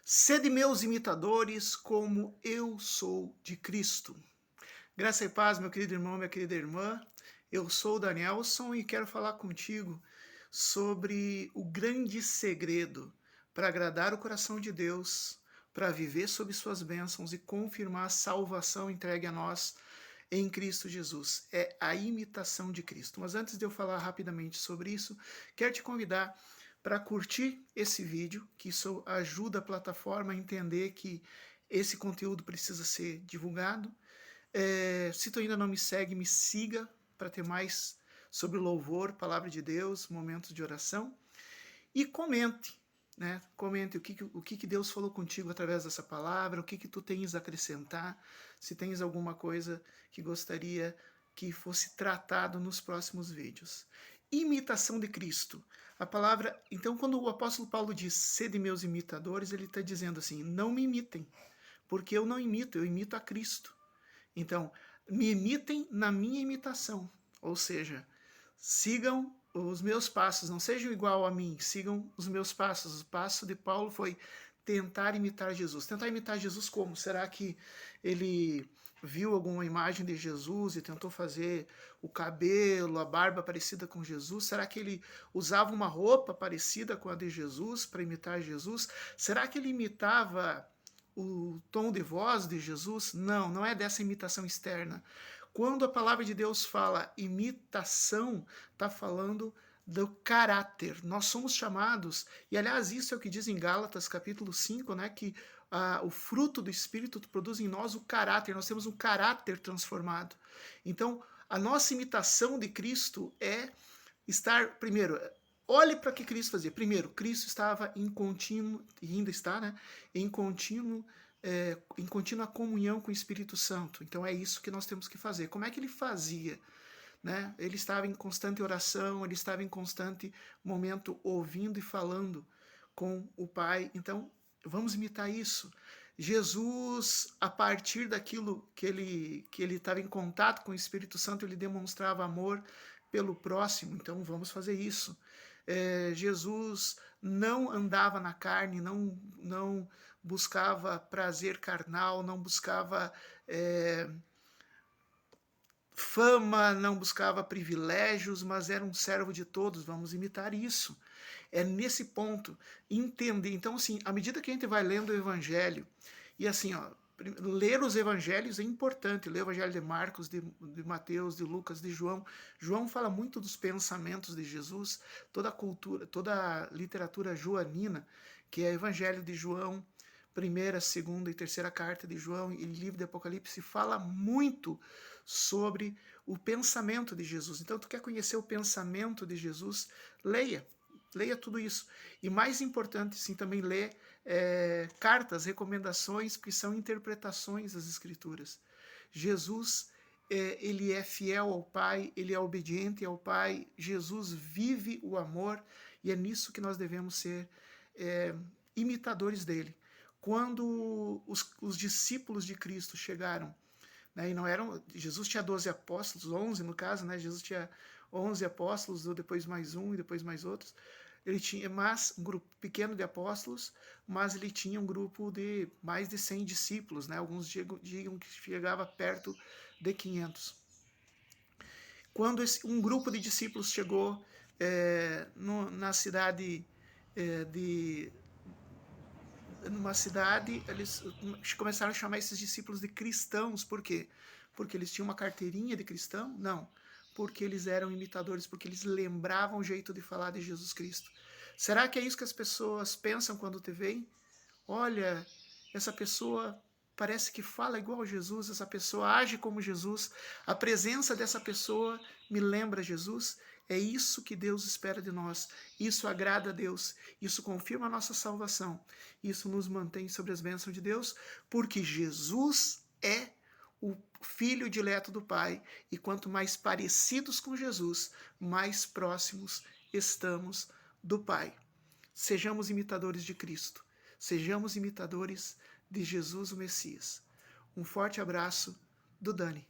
Sede meus imitadores, como eu sou de Cristo. Graça e paz, meu querido irmão, minha querida irmã. Eu sou o Danielson e quero falar contigo sobre o grande segredo para agradar o coração de Deus, para viver sob suas bênçãos e confirmar a salvação entregue a nós em Cristo Jesus. É a imitação de Cristo. Mas antes de eu falar rapidamente sobre isso, quero te convidar para curtir esse vídeo, que isso ajuda a plataforma a entender que esse conteúdo precisa ser divulgado. Se tu ainda não me segue, me siga para ter mais sobre louvor, palavra de Deus, momentos de oração. E comente, né? Comente o que Deus falou contigo através dessa palavra, o que tu tens a acrescentar, se tens alguma coisa que gostaria que fosse tratado nos próximos vídeos. Imitação de Cristo. A palavra, então, quando o apóstolo Paulo diz, sede meus imitadores, ele está dizendo assim, não me imitem, porque eu não imito, eu imito a Cristo. Então, me imitem na minha imitação, ou seja, sigam os meus passos, não sejam igual a mim, sigam os meus passos. O passo de Paulo foi tentar imitar Jesus. Tentar imitar Jesus como? Será que ele viu alguma imagem de Jesus e tentou fazer o cabelo, a barba parecida com Jesus? Será que ele usava uma roupa parecida com a de Jesus para imitar Jesus? Será que ele imitava o tom de voz de Jesus? Não, não é dessa imitação externa. Quando a palavra de Deus fala imitação, está falando do caráter. Nós somos chamados, e aliás, isso é o que diz em Gálatas capítulo 5, né, que o fruto do Espírito produz em nós o caráter, nós temos um caráter transformado. Então, a nossa imitação de Cristo é estar, primeiro, olhe para o que Cristo fazia. Primeiro, Cristo estava em contínuo, e ainda está, né, em contínua comunhão com o Espírito Santo. Então é isso que nós temos que fazer. Como é que ele fazia? Né? Ele estava em constante oração, ele estava em constante momento ouvindo e falando com o Pai. Então, vamos imitar isso. Jesus, a partir daquilo que ele estava em contato com o Espírito Santo, ele demonstrava amor pelo próximo. Então, vamos fazer isso. Jesus não andava na carne, não buscava prazer carnal, não buscava fama, não buscava privilégios, mas era um servo de todos. Vamos imitar isso. É nesse ponto, entender. Então, assim, à medida que a gente vai lendo o Evangelho, e assim, ó, ler os Evangelhos é importante. Ler o Evangelho de Marcos, de Mateus, de Lucas, de João. João fala muito dos pensamentos de Jesus, toda a cultura, toda a literatura joanina, que é o Evangelho de João, primeira, segunda e terceira carta de João e livro de Apocalipse fala muito sobre o pensamento de Jesus. Então, tu quer conhecer o pensamento de Jesus? Leia. Leia tudo isso. E mais importante, sim, também lê cartas, recomendações, que são interpretações das Escrituras. Jesus, ele é fiel ao Pai, ele é obediente ao Pai. Jesus vive o amor e é nisso que nós devemos ser imitadores dele. Quando os discípulos de Cristo chegaram, né, e não eram, Jesus tinha 12 apóstolos, 11 no caso, né, Jesus tinha 11 apóstolos, depois mais um e depois mais outros. Ele tinha um grupo pequeno de apóstolos, mas ele tinha um grupo de mais de 100 discípulos, né, alguns digam que chegava perto de 500. Quando um grupo de discípulos chegou na cidade numa cidade, eles começaram a chamar esses discípulos de cristãos. Por quê? Porque eles tinham uma carteirinha de cristão? Não. Porque eles eram imitadores, porque eles lembravam o jeito de falar de Jesus Cristo. Será que é isso que as pessoas pensam quando te veem? Olha, essa pessoa parece que fala igual a Jesus, essa pessoa age como Jesus, a presença dessa pessoa me lembra Jesus. É isso que Deus espera de nós, isso agrada a Deus, isso confirma a nossa salvação, isso nos mantém sobre as bênçãos de Deus, porque Jesus é o Filho dileto do Pai, e quanto mais parecidos com Jesus, mais próximos estamos do Pai. Sejamos imitadores de Cristo. Sejamos imitadores de Jesus o Messias. Um forte abraço do Dani.